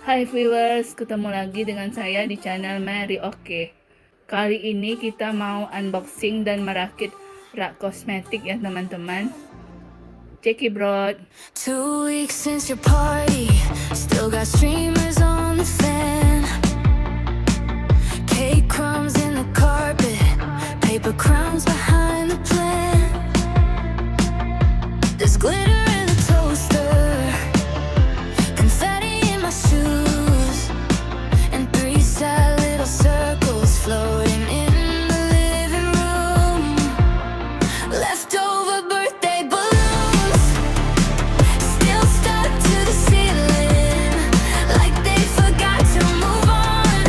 Hai viewers, ketemu lagi dengan saya di channel Meri. Oke, kali ini kita mau unboxing dan merakit Rak Kosmetik ya teman-teman. Check it bro. 2 weeks since your party, still got streamers on the fan. Cake crumbs in the carpet, paper crowns behind the plant. There's glitter in the toaster, confetti in my shoes, and 3 sad little circles floating in the living room. Leftover birthday balloons, still stuck to the ceiling, like they forgot to move on.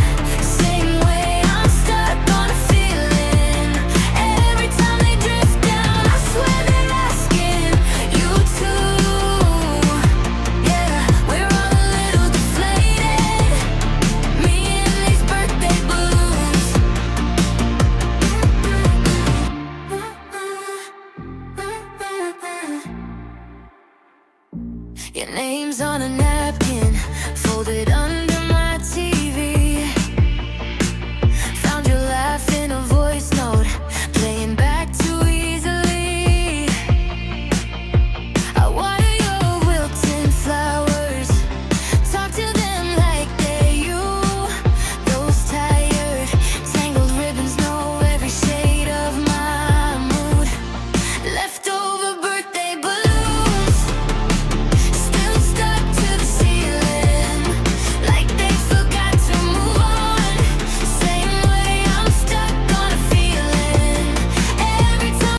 Same way I'm stuck on a feeling. Every time they drift down, I swear they're asking you to. Yeah, we're all a little deflated, me and these birthday balloons. Your name's on a napkin.